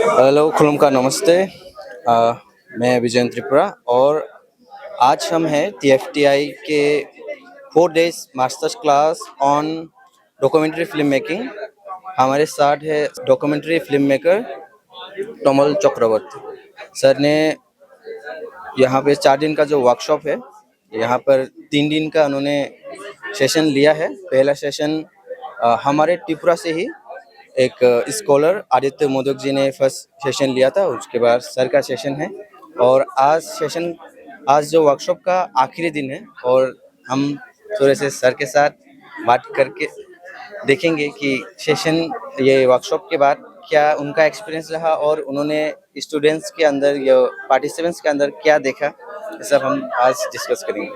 Hello खुलम का नमस्ते। मैं विजय त्रिपुरा और आज हम हैं TFTI के 4 days masters class on documentary film making. हमारे साथ है डॉक्यूमेंट्री फिल्म मेकर टोमल चक्रवर्ती सर ने यहाँ पे 4 दिन का जो वर्कशॉप है, यहाँ पर 3 दिन का उन्होंने सेशन लिया है। पहला सेशन हमारे त्रिपुरा से ही एक स्कॉलर आदित्य मोदक जी ने फर्स्ट सेशन लिया था, उसके बाद सर का सेशन है और आज जो वर्कशॉप का आखिरी दिन है और हम थोड़े से सर के साथ बात करके देखेंगे कि सेशन ये वर्कशॉप के बाद क्या उनका एक्सपीरियंस रहा और उन्होंने स्टूडेंट्स के अंदर या पार्टिसिपेंट्स के अंदर क्या देखा, ये सब हम आज डिस्कस करेंगे।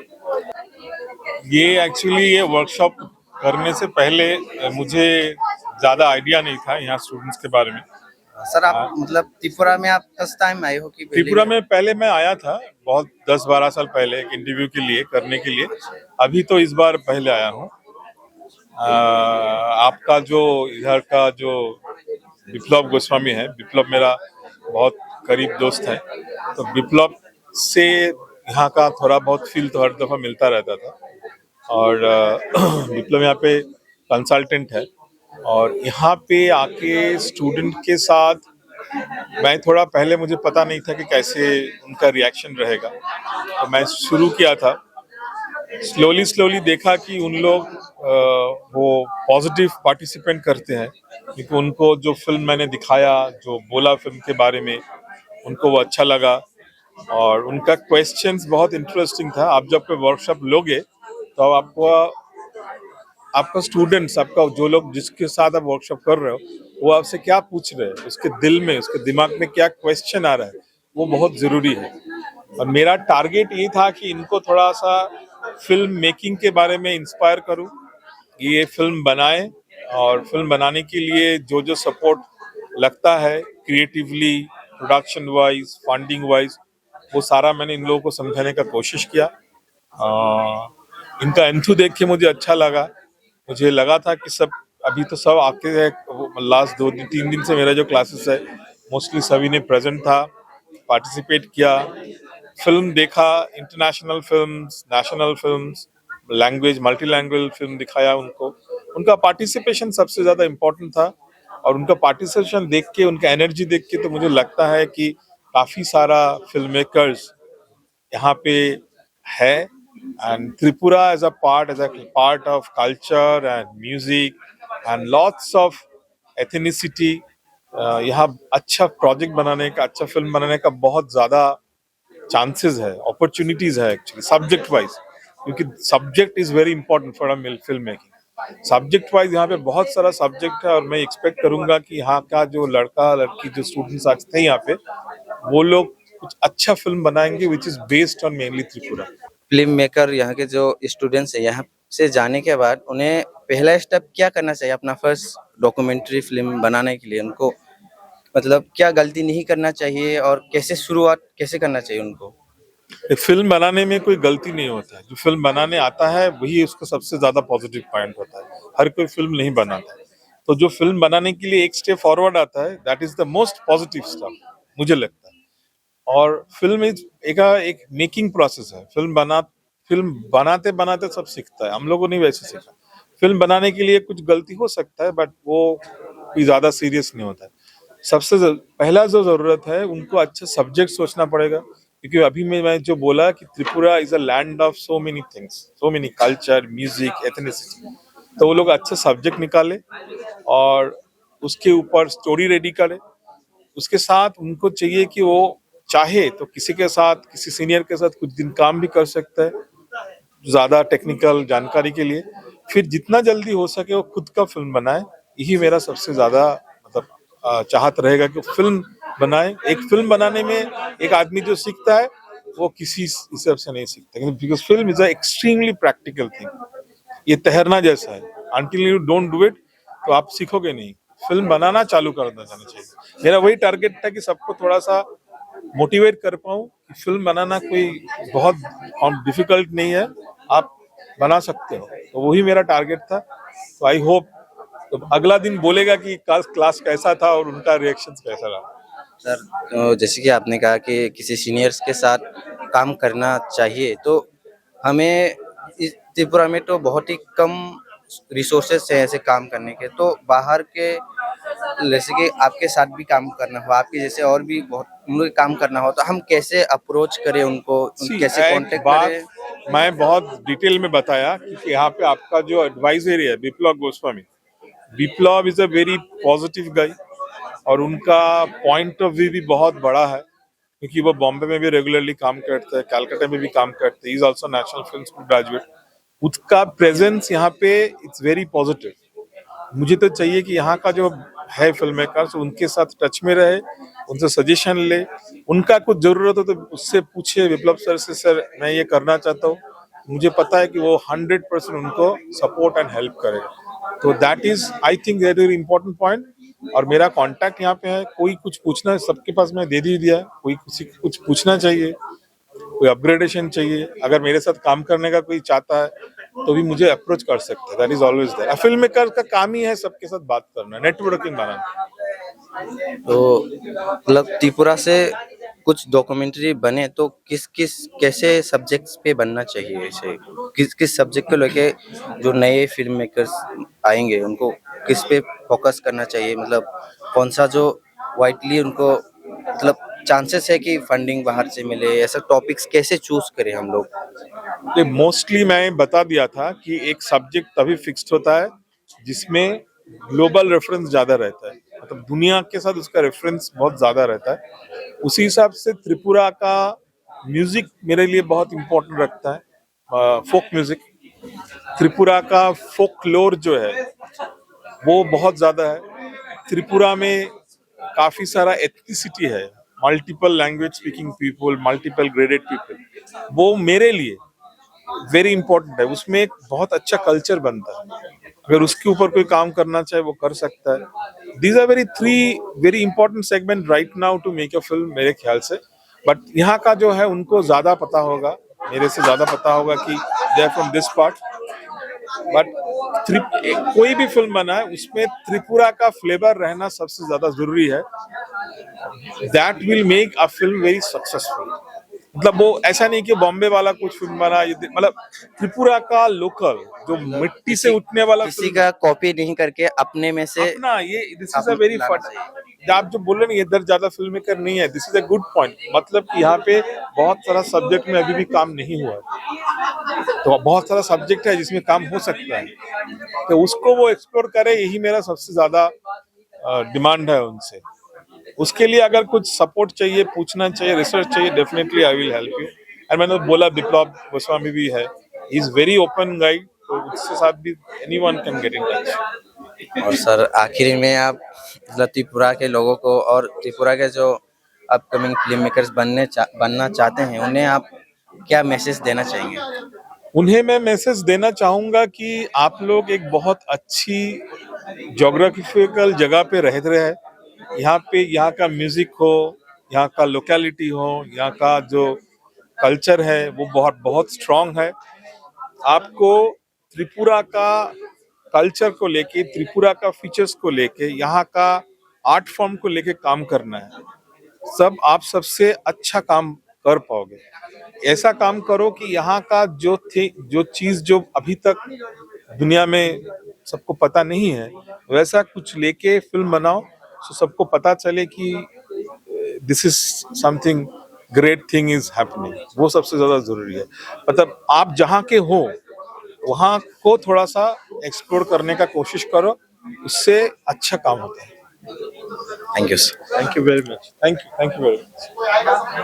ये वर्कशॉप करने से पहले मुझे ज़्यादा आइडिया नहीं था यहाँ स्टूडेंट्स के बारे में। सर आप मतलब त्रिपुरा में आप फर्स्ट टाइम आए हो कि त्रिपुरा में पहले मैं आया था बहुत 10-12 साल पहले एक इंटरव्यू के लिए करने के लिए। अभी तो इस बार पहले आया हूँ। आपका जो इधर का जो विप्लव गोस्वामी है, विप्लव मेरा बहुत करीब दोस्त है, तो विप्लव से यहाँ का थोड़ा बहुत फील तो हर दफा मिलता रहता था। और विप्लव यहाँ पे कंसल्टेंट है और यहाँ पे आके स्टूडेंट के साथ मैं थोड़ा पहले मुझे पता नहीं था कि कैसे उनका रिएक्शन रहेगा, तो मैं शुरू किया था। स्लोली देखा कि उन लोग वो पॉजिटिव पार्टिसिपेंट करते हैं, क्योंकि उनको जो फिल्म मैंने दिखाया, जो बोला फिल्म के बारे में, उनको वो अच्छा लगा और उनका क्वेश्चंस बहुत इंटरेस्टिंग था। आप जब कोई वर्कशॉप लोगे तो आपका स्टूडेंट्स, आपका जो लोग जिसके साथ आप वर्कशॉप कर रहे हो, वो आपसे क्या पूछ रहे हैं, उसके दिल में, उसके दिमाग में क्या क्वेश्चन आ रहा है, वो बहुत जरूरी है। और मेरा टारगेट ये था कि इनको थोड़ा सा फिल्म मेकिंग के बारे में इंस्पायर करूं, ये फिल्म बनाएं और फिल्म बनाने के लिए जो जो सपोर्ट लगता है creatively, production wise, funding wise, वो सारा मैंने इन लोगों को समझाने का कोशिश किया। इनका एंथू देख के मुझे अच्छा लगा। मुझे लगा था कि सब अभी तो सब आके लास्ट 2-3 दिन से मेरा जो क्लासेस है मोस्टली सभी ने प्रेजेंट था, पार्टिसिपेट किया, फिल्म देखा, international films, national films, language, multi language film दिखाया उनको। उनका पार्टिसिपेशन सबसे ज्यादा इम्पोर्टेंट था और उनका पार्टिसिपेशन देख के, उनका एनर्जी देख के तो मुझे लगता है कि काफी सारा फिल्म मेकर्स यहाँ पे है। And Tripura as a part of culture and music and lots of ethnicity, यहाँ अच्छा प्रोजेक्ट बनाने का, अच्छा फिल्म बनाने का बहुत ज्यादा चांसेस है, अपॉर्चुनिटीज है एक्चुअली सब्जेक्ट वाइज, क्योंकि subject is very important for film making. Subject wise यहाँ पे बहुत सारा सब्जेक्ट है और मैं एक्सपेक्ट करूंगा कि यहाँ का जो लड़का लड़की जो स्टूडेंट्स आज थे यहाँ पे, वो लोग कुछ अच्छा फिल्म बनाएंगे which is based on mainly Tripura. Film maker यहाँ के जो स्टूडेंट्स हैं, यहाँ से जाने के बाद उन्हें पहला स्टेप क्या करना चाहिए अपना फर्स्ट डॉक्यूमेंट्री फिल्म बनाने के लिए? उनको मतलब क्या गलती नहीं करना चाहिए और कैसे शुरुआत कैसे करना चाहिए उनको? एक फिल्म बनाने में कोई गलती नहीं होता है। जो फिल्म बनाने आता है वही उसका सबसे ज्यादा पॉजिटिव पॉइंट होता है। हर कोई फिल्म नहीं बनाता है, तो जो फिल्म बनाने के लिए एक स्टेप फॉरवर्ड आता है, that is the most positive step मुझे लगता है। और फिल्म एक मेकिंग प्रोसेस है। फिल्म बनाते बनाते सब सीखता है। हम लोगों ने वैसे सीखा। फिल्म बनाने के लिए कुछ गलती हो सकता है, बट वो कोई ज्यादा सीरियस नहीं होता है। पहला जो जरूरत है, उनको अच्छा सब्जेक्ट सोचना पड़ेगा, क्योंकि अभी मैं जो बोला कि Tripura is a land of so many things, so many culture, music, ethnicity. तो वो लोग अच्छा सब्जेक्ट निकाले और उसके ऊपर स्टोरी रेडी करे। उसके साथ उनको चाहिए कि वो चाहे तो किसी के साथ, किसी सीनियर के साथ कुछ दिन काम भी कर सकता है ज्यादा टेक्निकल जानकारी के लिए। फिर जितना जल्दी हो सके वो खुद का फिल्म बनाए। यही मेरा सबसे ज्यादा मतलब चाहत रहेगा कि फिल्म बनाए। एक फिल्म बनाने में एक आदमी जो सीखता है वो किसी हिसाब से नहीं सीखता, because film is a extremely practical thing. ये तैरना जैसा है, until you don't do it तो आप सीखोगे नहीं। फिल्म बनाना चालू कर देना चाहिए। मेरा वही टारगेट था कि सबको थोड़ा सा मोटिवेट कर पाऊं कि फिल्म बनाना कोई बहुत डिफिकल्ट नहीं है, आप बना सकते हो। तो वही मेरा टारगेट था। तो आई होप तो अगला दिन बोलेगा कि क्लास कैसा था और उनका रिएक्शन कैसा रहा। सर, तो जैसे कि आपने कहा कि किसी सीनियर्स के साथ काम करना चाहिए, तो हमें इस त्रिपुरा में तो बहुत ही कम रिसोर्सेस हैं ऐसे काम करने के, तो बाहर के जैसे कि आपके साथ भी काम करना हो, आपके जैसे और भी बहुत उनको काम करना हो, तो हम कैसे अप्रोच करें उनको, सी कैसे एक कांटेक्ट बात करें? मैं बहुत डिटेल में बताया कि यहाँ पे आपका जो एडवाइजरी है विप्लव गोस्वामी, विप्लव इज अ वेरी पॉजिटिव गाई और उनका पॉइंट ऑफ व्यू भी बहुत बड़ा है क्योंकि वो बॉम्बे में भी रेगुलरली काम करते हैं, कलकत्ता में भी काम करते हैं, is also national film school graduate. उसका प्रेजेंस यहाँ पे इट्स वेरी पॉजिटिव। मुझे तो चाहिए कि यहाँ का जो है फिल्म मेकर्स उनके साथ टच में रहे, उनसे सजेशन ले, उनका कुछ जरूरत हो तो उससे पूछे विप्लव सर से, सर मैं ये करना चाहता हूँ, मुझे पता है कि वो 100% उनको सपोर्ट एंड हेल्प करेगा। तो that is I think that very important point. और मेरा कांटेक्ट यहाँ पे है, कोई कुछ पूछना है सबके पास मैं दे दी दिया है, कोई किसी को कुछ पूछना चाहिए, कोई अपग्रेडेशन चाहिए, अगर मेरे साथ काम करने का कोई चाहता है तो भी मुझे अप्रोच कर सकते हैं। That is always there. Film maker का काम ही है सबके साथ बात करना, नेटवर्किंग बनाना। तो मतलब त्रिपुरा से कुछ डॉक्यूमेंट्री बने तो किस किस कैसे सब्जेक्ट्स पे बनना चाहिए, ऐसे किस किस सब्जेक्ट को लेके जो नए फिल्म मेकर्स आएंगे उनको किस पे फोकस करना चाहिए, मतलब कौन सा जो वाइडली उनको मतलब चांसेस है कि फंडिंग बाहर से मिले, ऐसा टॉपिक्स कैसे चूज करें हम लोग? ये मोस्टली मैं बता दिया था कि एक सब्जेक्ट तभी फिक्स्ड होता है जिसमें ग्लोबल रेफरेंस ज्यादा रहता है, मतलब दुनिया के साथ उसका रेफरेंस बहुत ज्यादा रहता है। उसी हिसाब से त्रिपुरा का म्यूजिक मेरे लिए बहुत इंपॉर्टेंट रखता है, फोक म्यूजिक। त्रिपुरा का फोकलोर जो है वो बहुत ज्यादा है। त्रिपुरा में काफी सारा एथनिसिटी है, multiple language speaking people, multiple graded people, वो मेरे लिए वेरी इंपॉर्टेंट है। उसमें एक बहुत अच्छा कल्चर बनता है, अगर उसके ऊपर कोई काम करना चाहे वो कर सकता है। These are very three very important segment right now to make a film मेरे ख्याल से। बट यहाँ का जो है उनको ज्यादा पता होगा, मेरे से ज्यादा पता होगा कि they are from this part. But कोई भी फिल्म बना है उसमें त्रिपुरा का फ्लेवर रहना सबसे ज्यादा जरूरी है। That will make a film very successful. मतलब वो ऐसा नहीं कि बॉम्बे वाला कुछ फिल्म बना, मतलब त्रिपुरा का लोकल जो मिट्टी से उठने वाला किसी फिल्म का कॉपी नहीं करके अपने में से अपना, ये दिस इज अ आप वेरी लाना फट। चाहिए। आप जो बोल रहे ना इधर ज्यादा फिल्म मेकर नहीं है, this is a good point. मतलब कि यहाँ पे बहुत सारा सब्जेक्ट में अभी भी काम नहीं हुआ है, तो बहुत सारा सब्जेक्ट है जिसमें काम हो सकता है, तो उसको वो एक्सप्लोर करे, यही मेरा सबसे ज्यादा डिमांड है उनसे। उसके लिए अगर कुछ सपोर्ट चाहिए, पूछना चाहिए, रिसर्च चाहिए, definitely I will help you. And मैंने बोला विप्लव गोस्वामी भी है, he is very open guide, तो उसके साथ भी anyone can get in touch. और सर आखिर में आप मतलब त्रिपुरा के लोगों को और त्रिपुरा के जो अपकमिंग फिल्म मेकर्स बनना चाहते हैं उन्हें आप क्या मैसेज देना चाहेंगे? उन्हें मैं मैसेज देना चाहूंगा कि आप लोग एक बहुत अच्छी ज्योग्राफिकल जगह पे रह रहे हैं। यहाँ पे यहाँ का म्यूजिक हो, यहाँ का लोकेलिटी हो, यहाँ का जो कल्चर है वो बहुत बहुत स्ट्रांग है। आपको त्रिपुरा का कल्चर को लेके, त्रिपुरा का फीचर्स को लेके, यहाँ का आर्ट फॉर्म को लेके काम करना है। सब आप सबसे अच्छा काम कर पाओगे। ऐसा काम करो कि यहाँ का जो चीज जो अभी तक दुनिया में सबको पता नहीं है, वैसा कुछ लेके फिल्म बनाओ तो सबको पता चले कि this is something great thing is happening. वो सबसे ज्यादा जरूरी है। मतलब आप जहाँ के हो वहाँ को थोड़ा सा एक्सप्लोर करने का कोशिश करो, उससे अच्छा काम होता है। Thank you sir. Thank you very much. Thank you very much.